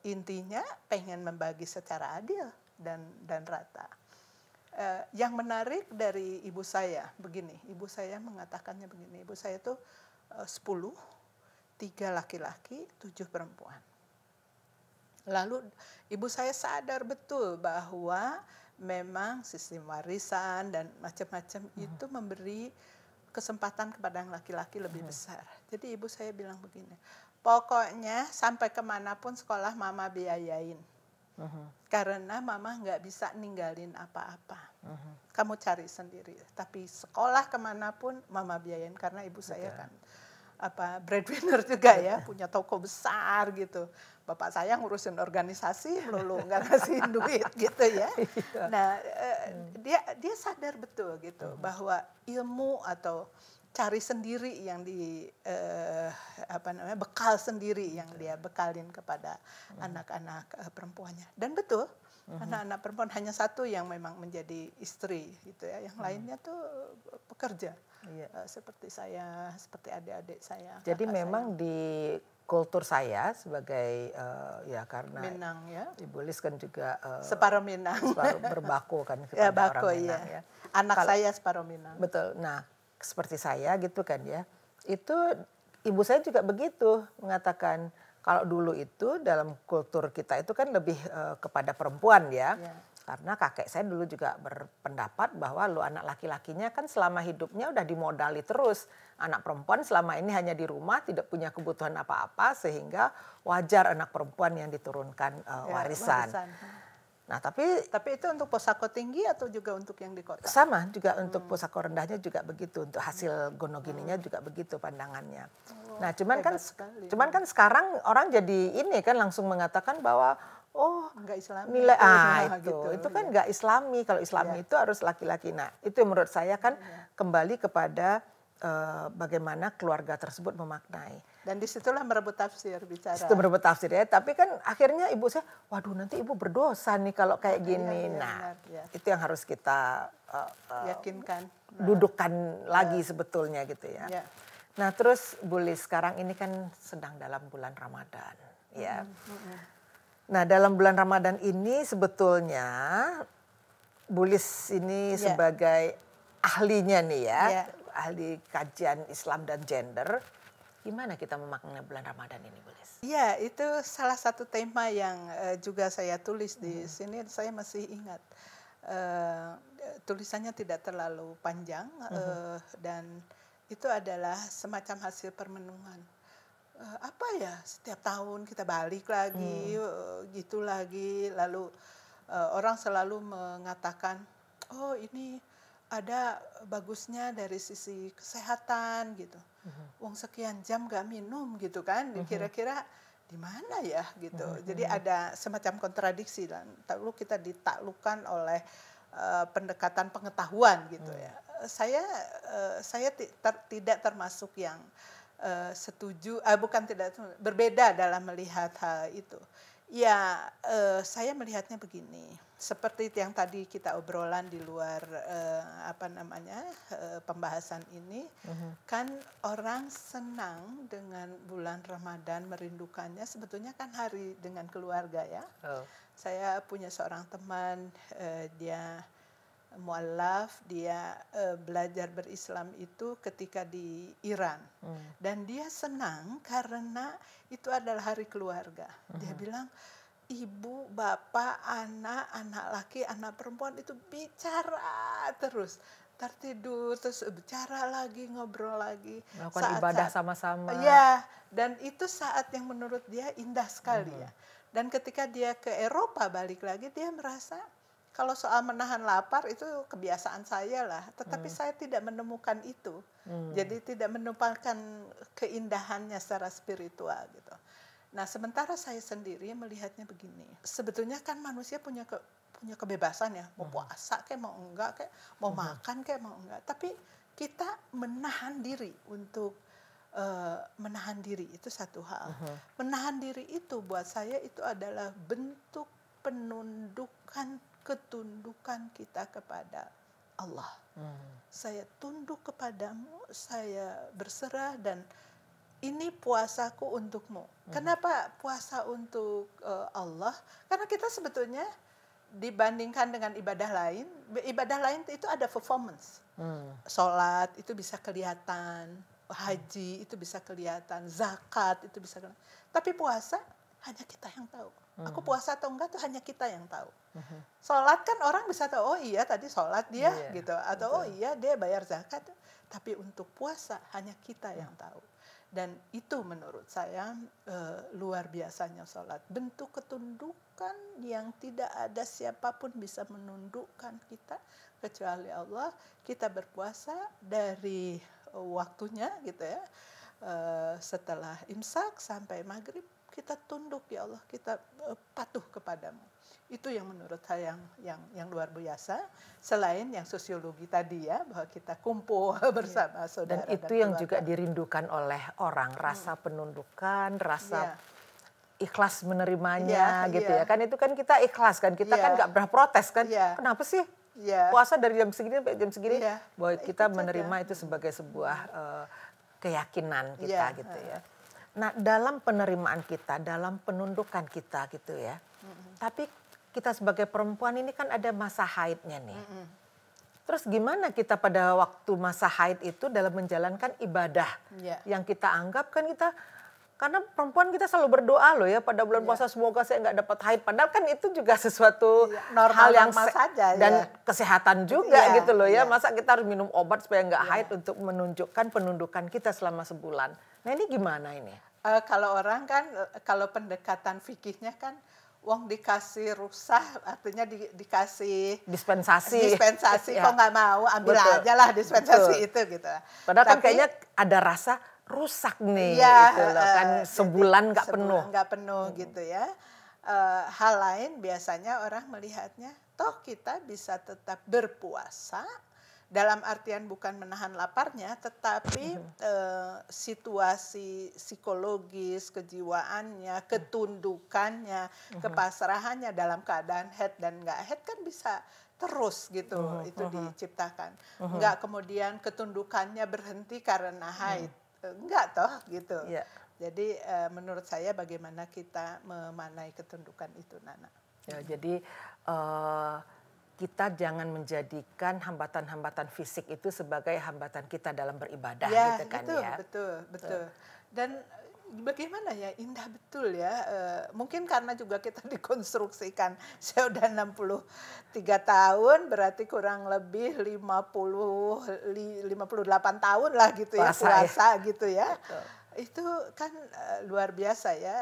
intinya pengen membagi secara adil dan rata. Yang menarik dari ibu saya begini, ibu saya mengatakannya begini, ibu saya itu 10, 3 laki-laki, 7 perempuan. Lalu ibu saya sadar betul bahwa memang sistem warisan dan macam-macam itu memberi kesempatan kepada yang laki-laki lebih besar. Jadi ibu saya bilang begini, pokoknya sampai kemanapun sekolah mama biayain. Karena mama nggak bisa ninggalin apa-apa. Kamu cari sendiri. Tapi sekolah kemanapun mama biayain karena ibu saya kan breadwinner juga ya, punya toko besar gitu. Bapak saya ngurusin organisasi melulu nggak ngasih duit gitu ya. Nah dia sadar betul gitu bahwa ilmu atau cari sendiri yang bekal sendiri yang dia bekalin kepada anak-anak perempuannya. Dan betul anak-anak perempuan hanya satu yang memang menjadi istri gitu ya, yang lainnya tuh pekerja. Seperti saya, seperti adik-adik saya. Jadi memang di kultur saya sebagai ya karena Minang ya. Ibu Lis kan juga separuh Minang. Separuh berbako kan kepada bako, orang Minang ya. Anak saya separuh Minang. Betul. Nah, seperti saya gitu kan ya. Itu ibu saya juga begitu mengatakan kalau dulu itu dalam kultur kita itu kan lebih kepada perempuan ya. Karena kakek saya dulu juga berpendapat bahwa lu anak laki-lakinya kan selama hidupnya udah dimodali terus. Anak perempuan selama ini hanya di rumah, tidak punya kebutuhan apa-apa, sehingga wajar anak perempuan yang diturunkan warisan. Nah tapi itu untuk pusako tinggi atau juga untuk yang di kota? Sama juga untuk pusako rendahnya juga begitu, untuk hasil gonogininya juga begitu pandangannya. Nah cuman kan sekarang orang jadi ini kan langsung mengatakan bahwa enggak Islami. Nilai itu kan enggak Islami. Kalau Islami itu harus laki-laki. Nah, itu yang menurut saya kan kembali kepada bagaimana keluarga tersebut memaknai. Dan disitulah merebut tafsir bicara. Itu merebut tafsir ya. Tapi kan akhirnya ibu saya, waduh nanti ibu berdosa nih kalau kayak gini. Itu yang harus kita yakinkan, dudukkan lagi sebetulnya gitu ya. Nah terus Bu Lis, sekarang ini kan sedang dalam bulan Ramadan, ya. Nah dalam bulan Ramadan ini sebetulnya Bu Lis ini sebagai ahlinya nih ya, ahli kajian Islam dan gender, gimana kita memaknai bulan Ramadan ini Bu Lis? Iya, itu salah satu tema yang juga saya tulis di sini, saya masih ingat. Tulisannya tidak terlalu panjang dan itu adalah semacam hasil permenungan. Apa ya, setiap tahun kita balik lagi, gitu lagi, lalu orang selalu mengatakan, oh ini ada bagusnya dari sisi kesehatan gitu. Wong sekian jam gak minum gitu kan, kira-kira di mana ya gitu. Jadi ada semacam kontradiksi dan lalu kita ditaklukkan oleh pendekatan pengetahuan gitu ya. Saya tidak termasuk yang setuju, bukan tidak berbeda dalam melihat hal itu. Ya, saya melihatnya begini, seperti yang tadi kita obrolan di luar pembahasan ini, kan orang senang dengan bulan Ramadan, merindukannya sebetulnya kan hari dengan keluarga ya. Oh. Saya punya seorang teman, dia mualaf, dia belajar berislam itu ketika di Iran. Dan dia senang karena itu adalah hari keluarga. Dia bilang, ibu, bapak, anak laki, anak perempuan itu bicara terus. Tertidur, terus bicara lagi, ngobrol lagi. Melakukan ibadah sama-sama. Ya, dan itu saat yang menurut dia indah sekali ya. Dan ketika dia ke Eropa balik lagi, dia merasa kalau soal menahan lapar itu kebiasaan saya lah, tetapi saya tidak menemukan itu. Jadi tidak menemukan keindahannya secara spiritual gitu. Nah, sementara saya sendiri melihatnya begini. Sebetulnya kan manusia punya kebebasan ya, mau puasa kayak mau enggak, kayak mau makan kayak mau enggak. Tapi kita menahan diri untuk menahan diri itu satu hal. Menahan diri itu buat saya itu adalah bentuk penundukan, ketundukan kita kepada Allah. Saya tunduk kepadamu, saya berserah dan ini puasaku untukmu. Kenapa puasa untuk Allah? Karena kita sebetulnya dibandingkan dengan ibadah lain itu ada performance. Sholat itu bisa kelihatan, haji itu bisa kelihatan, zakat itu bisa kelihatan. Tapi puasa hanya kita yang tahu. Aku puasa atau enggak tuh hanya kita yang tahu. Sholat kan orang bisa tahu, oh iya tadi sholat dia gitu. Atau oh iya dia bayar zakat. Tapi untuk puasa hanya kita yang tahu. Dan itu menurut saya luar biasanya sholat. Bentuk ketundukan yang tidak ada siapapun bisa menundukkan kita kecuali Allah. Kita berpuasa dari waktunya gitu ya. Setelah imsak sampai maghrib kita tunduk ya Allah, kita patuh kepadamu. Itu yang menurut saya yang luar biasa. Selain yang sosiologi tadi ya, bahwa kita kumpul bersama saudara dan itu dan yang keluarga. juga dirindukan oleh orang, rasa penundukan, rasa ikhlas menerimanya gitu ya. Kan itu kan kita ikhlas kan, kita kan nggak pernah protes kan. Kenapa sih puasa dari jam segini sampai jam segini? Bahwa kita menerima itu sebagai sebuah keyakinan kita gitu ya. Nah, dalam penerimaan kita, dalam penundukan kita gitu ya. Tapi kita sebagai perempuan ini kan ada masa haidnya nih. Terus gimana kita pada waktu masa haid itu dalam menjalankan ibadah yang kita anggap kan kita, karena perempuan kita selalu berdoa loh ya pada bulan puasa, semoga saya nggak dapat haid. Padahal kan itu juga sesuatu hal yang saja dan kesehatan juga gitu loh ya. Masa kita harus minum obat supaya nggak haid untuk menunjukkan penundukan kita selama sebulan. Nah ini gimana ini? Kalau orang kan, kalau pendekatan fikihnya kan, wong dikasih rukhsah artinya dikasih dispensasi kok nggak mau ambil aja lah dispensasi itu gitu. Padahal kan kayaknya ada rasa rusak nih gitu loh kan, sebulan nggak penuh gitu ya. Hal lain biasanya orang melihatnya toh kita bisa tetap berpuasa dalam artian bukan menahan laparnya, tetapi situasi psikologis, kejiwaannya, ketundukannya, kepasrahannya dalam keadaan head dan nggak head kan bisa terus gitu, itu diciptakan. Nggak kemudian ketundukannya berhenti karena haid, nggak toh gitu. Jadi menurut saya bagaimana kita memanai ketundukan itu, Nana. Ya, jadi kita jangan menjadikan hambatan-hambatan fisik itu sebagai hambatan kita dalam beribadah gitu kan itu, ya. Betul. Dan bagaimana ya, indah betul ya. Mungkin karena juga kita dikonstruksikan, saya udah 63 tahun, berarti kurang lebih 58 tahun lah gitu ya, puasa gitu ya. Betul. Itu kan luar biasa ya,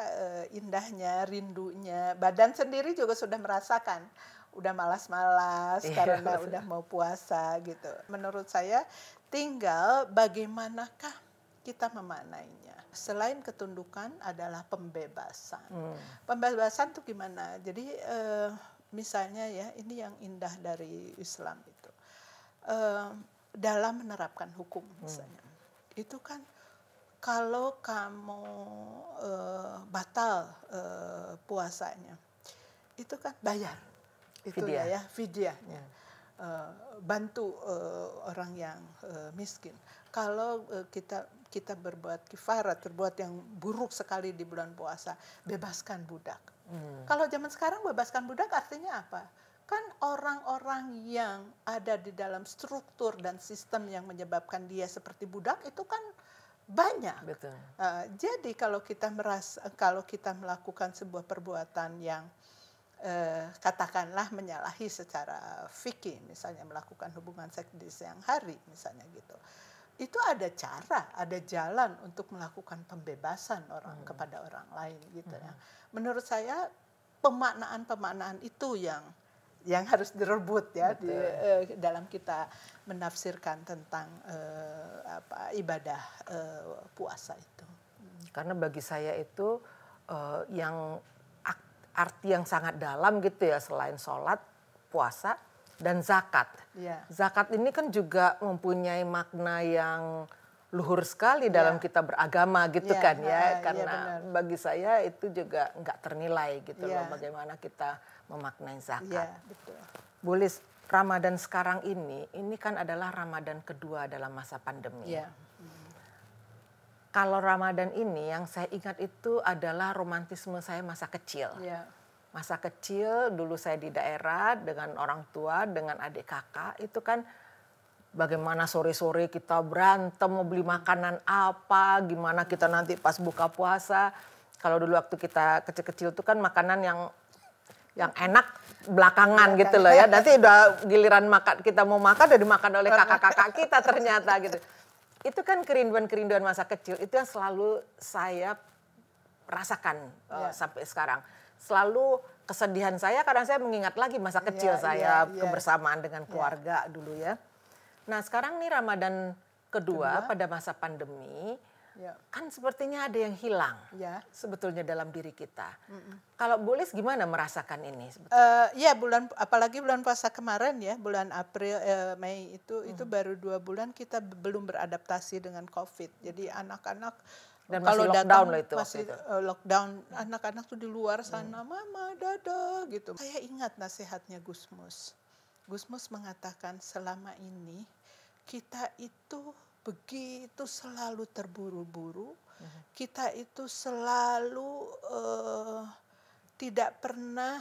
indahnya, rindunya. Badan sendiri juga sudah merasakan. Udah malas-malas karena udah mau puasa gitu. Menurut saya tinggal bagaimanakah kita memanainya. Selain ketundukan adalah pembebasan. Pembebasan tuh gimana? Jadi misalnya ya, ini yang indah dari Islam itu. Dalam menerapkan hukum misalnya. Itu kan kalau kamu batal puasanya, itu kan bayar. Itu Fidyah. fidyahnya. Bantu orang yang miskin. Kalau kita berbuat kifarat, berbuat yang buruk sekali di bulan puasa, bebaskan budak. Kalau zaman sekarang bebaskan budak artinya apa? Kan orang-orang yang ada di dalam struktur dan sistem yang menyebabkan dia seperti budak itu kan banyak. Betul. Jadi kalau kita melakukan sebuah perbuatan yang katakanlah menyalahi secara fikih, misalnya melakukan hubungan seks di siang hari, misalnya gitu. Itu ada cara, ada jalan untuk melakukan pembebasan orang kepada orang lain gitu ya. Menurut saya pemaknaan itu yang harus direbut ya dalam kita menafsirkan tentang ibadah puasa itu. Karena bagi saya itu yang arti yang sangat dalam gitu ya, selain sholat, puasa, dan zakat. Yeah. Zakat ini kan juga mempunyai makna yang luhur sekali dalam kita beragama gitu kan ya. Karena bagi saya itu juga nggak ternilai gitu loh bagaimana kita memaknai zakat. Betul. Bu Lis, Ramadan sekarang ini kan adalah Ramadan kedua dalam masa pandemi. Kalau Ramadan ini yang saya ingat itu adalah romantisme saya masa kecil. Masa kecil dulu saya di daerah dengan orang tua, dengan adik kakak, itu kan bagaimana sore-sore kita berantem mau beli makanan apa, gimana kita nanti pas buka puasa. Kalau dulu waktu kita kecil-kecil itu kan makanan yang enak belakangan gitu loh ya. Nanti udah giliran kita mau makan udah dimakan oleh kakak-kakak kita ternyata gitu. Itu kan kerinduan-kerinduan masa kecil, itu yang selalu saya rasakan sampai sekarang. Selalu kesedihan saya karena saya mengingat lagi masa kecil saya, kebersamaan dengan keluarga dulu ya. Nah sekarang nih Ramadan kedua pada masa pandemi, kan sepertinya ada yang hilang sebetulnya dalam diri kita. Kalau Bu Lis gimana merasakan ini? Apalagi bulan puasa kemarin ya, bulan April, Mei itu baru 2 bulan kita belum beradaptasi dengan COVID. Jadi anak-anak dan kalau masih lockdown datang, loh itu masih lockdown, anak-anak tuh di luar sana, mama, dadah gitu. Saya ingat nasihatnya Gus Mus. Gus Mus mengatakan selama ini kita itu begitu selalu terburu-buru, kita itu selalu tidak pernah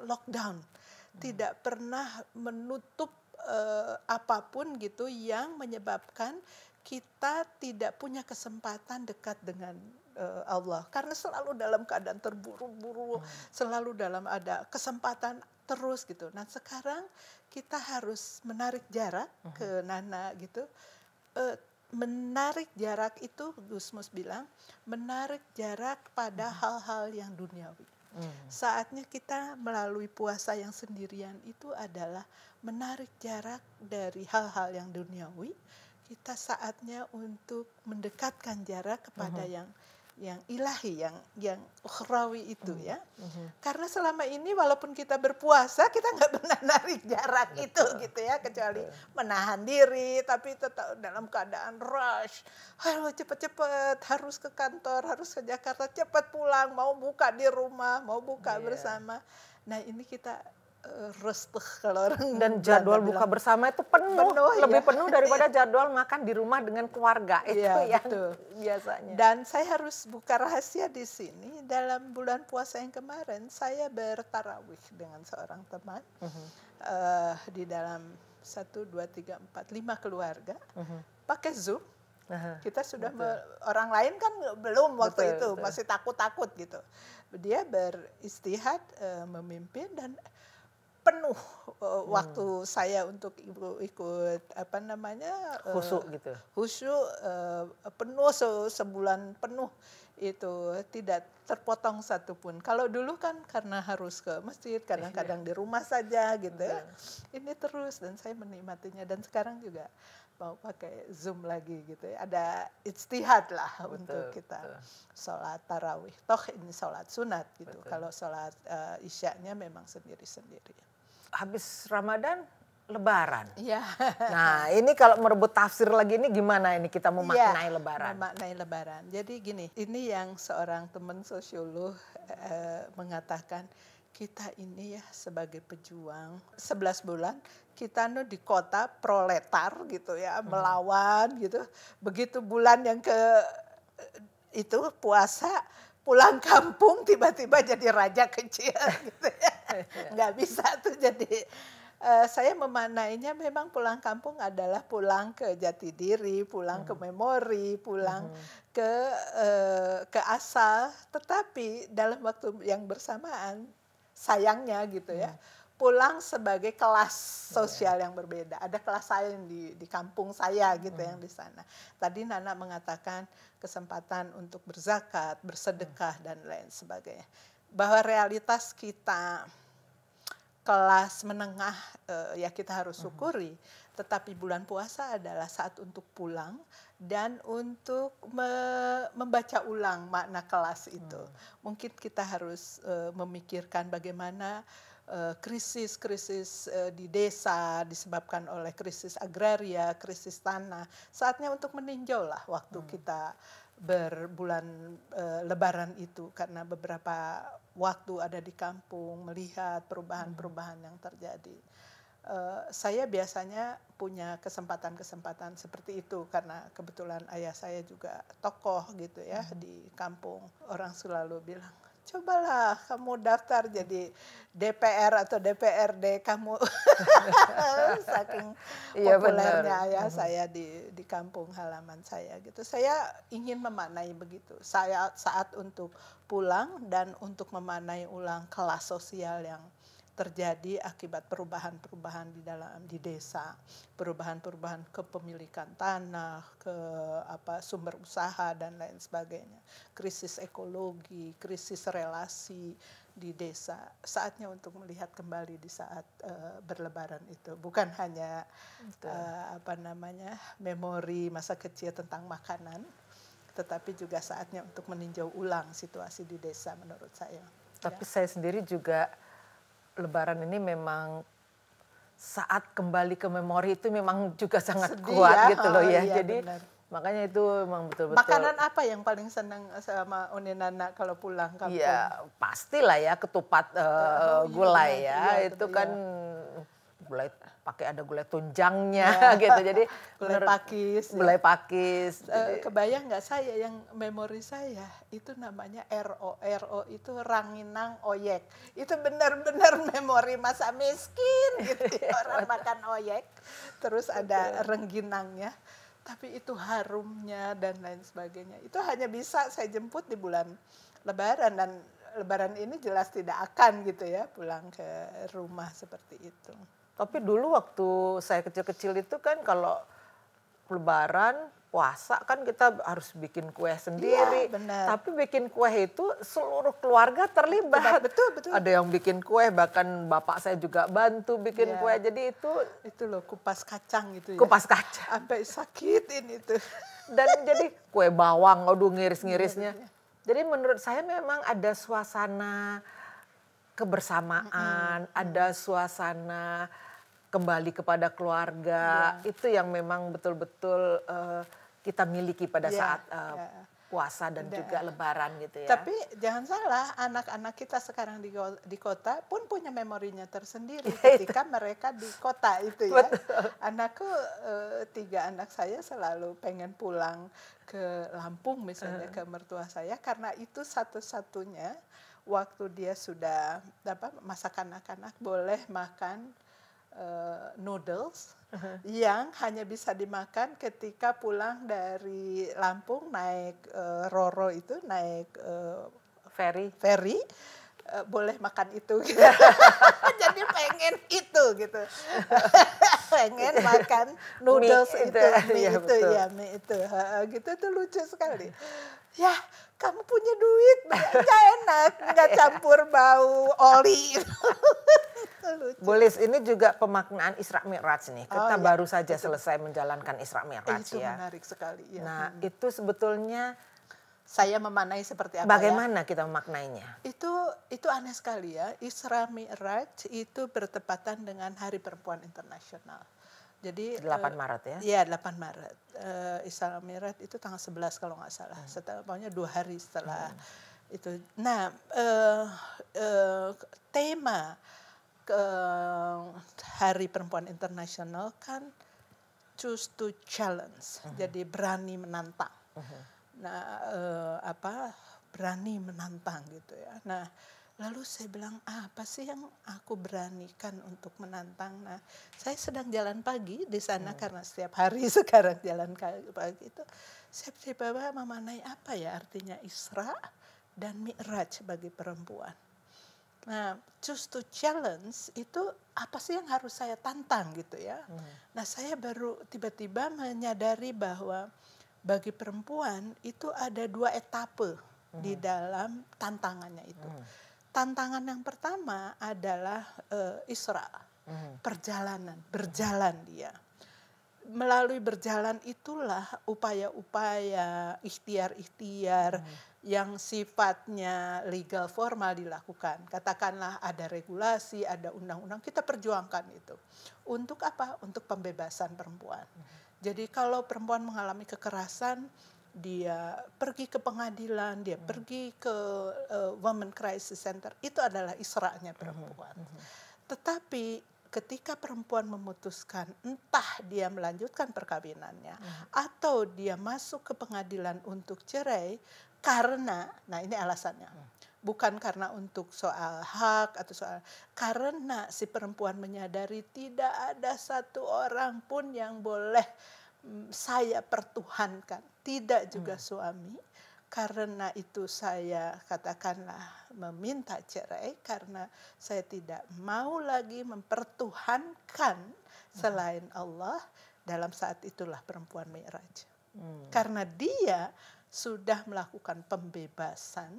lockdown, tidak pernah menutup apapun gitu yang menyebabkan kita tidak punya kesempatan dekat dengan Allah. Karena selalu dalam keadaan terburu-buru, selalu dalam ada kesempatan terus gitu. Nah sekarang kita harus menarik jarak ke Nana gitu. Menarik jarak itu Gus Mus bilang, menarik jarak pada hal-hal yang duniawi. Saatnya kita melalui puasa yang sendirian itu adalah menarik jarak dari hal-hal yang duniawi. Kita saatnya untuk mendekatkan jarak kepada yang ilahi, yang ukhrawi itu ya. Karena selama ini walaupun kita berpuasa kita nggak pernah narik jarak itu gitu ya, kecuali menahan diri tapi tetap dalam keadaan rush. Ayo cepet-cepet harus ke kantor, harus ke Jakarta, cepet pulang, mau buka di rumah, mau buka bersama. Nah ini kita restuh kalau orang dan jadwal buka bersama itu penuh lebih penuh daripada jadwal makan di rumah dengan keluarga itu yang biasanya. Dan saya harus buka rahasia di sini, dalam bulan puasa yang kemarin saya bertarawih dengan seorang teman di dalam 1, 2, 3, 4, 5 keluarga pakai Zoom. Kita sudah orang lain kan belum waktu itu masih takut-takut gitu. Dia beristihad memimpin dan penuh waktu saya untuk ikut khusyuk gitu. Khusyuk penuh sebulan penuh itu tidak terpotong satupun. Kalau dulu kan karena harus ke masjid, kadang-kadang di rumah saja gitu. Ini terus dan saya menikmatinya dan sekarang juga mau pakai Zoom lagi gitu ya. Ada ijtihad lah untuk kita sholat tarawih. Toh ini sholat sunat gitu. Kalau sholat isya'nya memang sendiri-sendiri. Habis Ramadan Lebaran. Iya. Nah, ini kalau merebut tafsir lagi ini gimana ini kita memaknai Iya, Lebaran? memaknai Lebaran. Jadi gini, ini yang seorang teman sosiolog mengatakan, kita ini ya sebagai pejuang 11 bulan kita di kota proletar gitu ya, melawan gitu. Begitu bulan yang ke itu puasa, pulang kampung tiba-tiba jadi raja kecil gitu ya. Nggak bisa tuh jadi saya memaknainya memang pulang kampung adalah pulang ke jati diri, pulang ke memori, pulang ke asal, tetapi dalam waktu yang bersamaan sayangnya gitu ya, pulang sebagai kelas sosial yang berbeda. Ada kelas saya yang di kampung saya gitu yang di sana. Tadi Nana mengatakan kesempatan untuk berzakat, bersedekah dan lain sebagainya. Bahwa realitas kita kelas menengah ya kita harus syukuri, tetapi bulan puasa adalah saat untuk pulang dan untuk membaca ulang makna kelas itu. Mungkin kita harus memikirkan bagaimana krisis-krisis di desa disebabkan oleh krisis agraria, krisis tanah. Saatnya untuk meninjau lah waktu kita berbulan Lebaran itu, karena beberapa waktu ada di kampung melihat perubahan-perubahan yang terjadi. Saya biasanya punya kesempatan-kesempatan seperti itu karena kebetulan ayah saya juga tokoh gitu ya di kampung. Orang selalu bilang, cobalah kamu daftar jadi DPR atau DPRD kamu. Saking populernya ayah saya di kampung halaman saya gitu. Saya ingin memaknai begitu. Saya saat untuk pulang dan untuk memaknai ulang kelas sosial yang terjadi akibat perubahan-perubahan di desa, perubahan-perubahan kepemilikan tanah, ke sumber usaha dan lain sebagainya, krisis ekologi, krisis relasi di desa. Saatnya untuk melihat kembali di saat berlebaran itu, bukan hanya memori masa kecil tentang makanan, tetapi juga saatnya untuk meninjau ulang situasi di desa menurut saya. Tapi saya sendiri juga Lebaran ini memang saat kembali ke memori itu memang juga sangat sedih kuat ya? gitu loh ya. Iya, Jadi benar. makanya itu memang betul-betul. Makanan apa yang paling senang sama Uni Nana kalau pulang kampung? Iya pastilah ya ketupat gulai ya. Iya, itu iya. kan gulai pakai ada gulai tunjangnya gitu. Jadi gulai pakis. Gulai pakis. Kebayang nggak saya yang memori saya itu namanya RO. RO itu ranginang oyek. Itu benar-benar memori masa miskin gitu ya, orang makan oyek. Terus ada rengginangnya. Tapi itu harumnya dan lain sebagainya. Itu hanya bisa saya jemput di bulan Lebaran, dan Lebaran ini jelas tidak akan gitu ya pulang ke rumah seperti itu. Tapi dulu waktu saya kecil-kecil itu kan kalau Lebaran, puasa kan kita harus bikin kue sendiri. Iya, benar. Tapi bikin kue itu seluruh keluarga terlibat. Betul. Ada yang bikin kue, bahkan bapak saya juga bantu bikin kue. Jadi itu loh kupas kacang gitu ya. Kupas kacang. Sampai sakitin itu. Dan jadi kue bawang, aduh ngiris-ngirisnya. Jadi menurut saya memang ada suasana kebersamaan, ada suasana kembali kepada keluarga, itu yang memang betul-betul kita miliki pada saat puasa dan juga Lebaran gitu ya. Tapi jangan salah, anak-anak kita sekarang di kota pun punya memorinya tersendiri ketika mereka di kota itu ya. Anakku 3 anak saya selalu pengen pulang ke Lampung misalnya ke mertua saya, karena itu satu-satunya waktu dia sudah masa kanak-kanak boleh makan noodles yang hanya bisa dimakan ketika pulang dari Lampung naik Roro itu, naik ferry boleh makan itu gitu. Jadi pengen itu gitu. Pengen makan noodles mie itu. Gitu tuh lucu sekali. Ya, kamu punya duit, nggak enak, nggak campur bau oli. Bulis, ini juga pemaknaan Isra Mi'raj nih. Kita baru saja selesai menjalankan Isra Mi'raj itu ya. Menarik sekali. Ya. Nah, itu sebetulnya Saya memaknai seperti apa ya? Bagaimana kita memaknainya? Itu aneh sekali ya. Isra Mi'raj itu bertepatan dengan Hari Perempuan Internasional. Jadi 8 Maret ya? Iya, 8 Maret. Isra Mi'raj itu tanggal 11 kalau nggak salah. Pokoknya 2 hari setelah itu. Nah, tema ke Hari Perempuan Internasional kan choose to challenge. Jadi berani menantang. Nah, berani menantang gitu ya. Nah, lalu saya bilang, apa sih yang aku beranikan untuk menantang? Nah, saya sedang jalan pagi di sana karena setiap hari sekarang jalan pagi itu. Saya tiba-tiba memaknai apa ya artinya Isra dan Mi'raj bagi perempuan. Nah, choose to challenge itu apa sih yang harus saya tantang gitu ya. Nah, saya baru tiba-tiba menyadari bahwa bagi perempuan itu ada 2 etape di dalam tantangannya itu. Tantangan yang pertama adalah Isra, perjalanan, berjalan dia. Melalui berjalan itulah upaya-upaya ikhtiar-ikhtiar yang sifatnya legal formal dilakukan. Katakanlah ada regulasi, ada undang-undang, kita perjuangkan itu. Untuk apa? Untuk pembebasan perempuan. Jadi kalau perempuan mengalami kekerasan, dia pergi ke pengadilan, dia pergi ke Women Crisis Center, itu adalah Isra-nya perempuan. Tetapi ketika perempuan memutuskan entah dia melanjutkan perkawinannya atau dia masuk ke pengadilan untuk cerai karena, nah ini alasannya, bukan karena untuk soal hak atau soal, karena si perempuan menyadari tidak ada satu orang pun yang boleh saya pertuhankan, tidak juga suami. Karena itu saya katakanlah meminta cerai karena saya tidak mau lagi mempertuhankan selain Allah. Dalam saat itulah perempuan Mi'raj. Karena dia sudah melakukan pembebasan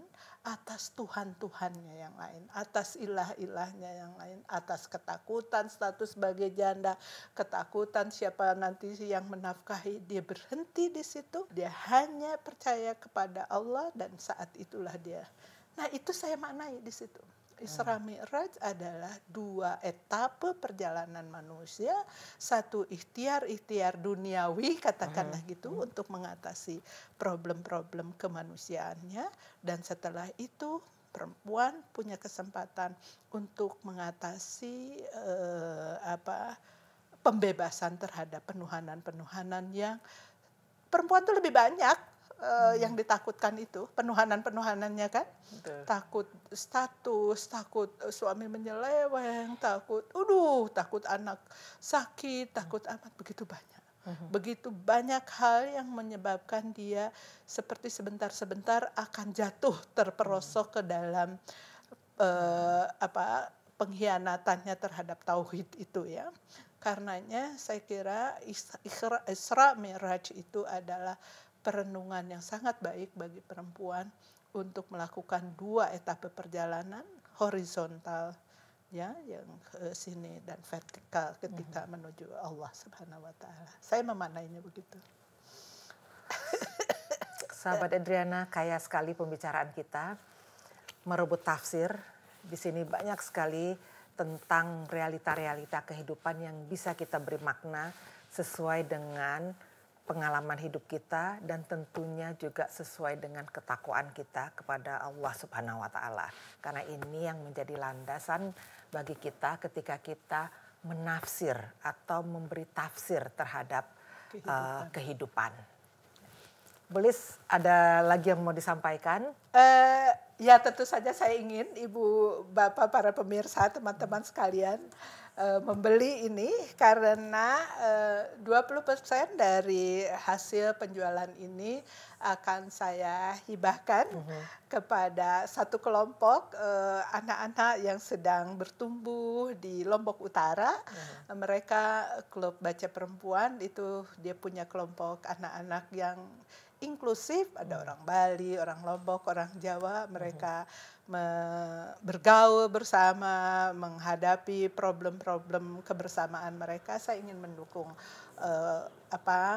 atas Tuhan-Tuhannya yang lain, atas ilah-ilahnya yang lain, atas ketakutan status sebagai janda, ketakutan siapa nanti yang menafkahi, dia berhenti di situ, dia hanya percaya kepada Allah dan saat itulah dia. Nah, itu saya maknai di situ. Isra Mi'raj adalah 2 etape perjalanan manusia, satu ikhtiar duniawi katakanlah gitu untuk mengatasi problem-problem kemanusiaannya, dan setelah itu perempuan punya kesempatan untuk mengatasi pembebasan terhadap penuhanan-penuhanan yang perempuan tuh lebih banyak yang ditakutkan itu, penuhanan-penuhanannya kan. Betul. Takut status, takut suami menyeleweng, takut anak sakit, takut amat, begitu banyak. Begitu banyak hal yang menyebabkan dia seperti sebentar-sebentar akan jatuh terperosok ke dalam pengkhianatannya terhadap tauhid itu ya. Karenanya saya kira Isra Mi'raj itu adalah perenungan yang sangat baik bagi perempuan untuk melakukan 2 etape perjalanan horizontal ya, yang ke sini, dan vertikal ketika menuju Allah Subhanahu wa taala. Saya memaknainya begitu. Sahabat Adriana, kaya sekali pembicaraan kita, merebut tafsir. Di sini banyak sekali tentang realita-realita kehidupan yang bisa kita beri makna sesuai dengan pengalaman hidup kita dan tentunya juga sesuai dengan ketakwaan kita kepada Allah Subhanahu wa taala. Karena ini yang menjadi landasan bagi kita ketika kita menafsir atau memberi tafsir terhadap kehidupan. Belis, ada lagi yang mau disampaikan? Ya tentu saja saya ingin Ibu, Bapak, para pemirsa, teman-teman sekalian membeli ini karena 20% dari hasil penjualan ini akan saya hibahkan kepada satu kelompok anak-anak yang sedang bertumbuh di Lombok Utara. Mereka klub baca perempuan itu, dia punya kelompok anak-anak yang inklusif, ada orang Bali, orang Lombok, orang Jawa, mereka bergaul bersama, menghadapi problem-problem kebersamaan mereka. Saya ingin mendukung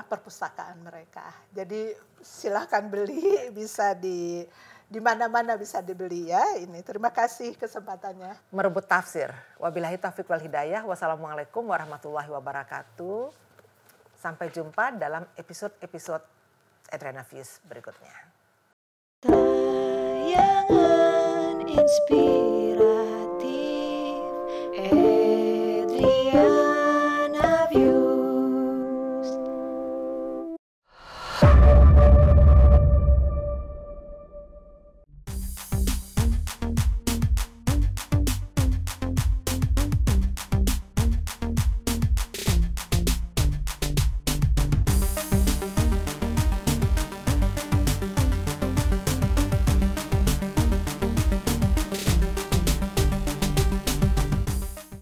perpustakaan mereka. Jadi silahkan beli, bisa di mana-mana bisa dibeli ya. Ini terima kasih kesempatannya. Merebut tafsir. Wabillahi taufiq wal hidayah. Wassalamualaikum warahmatullahi wabarakatuh. Sampai jumpa dalam episode Adriana Views berikutnya. Tayangan Inspirasi.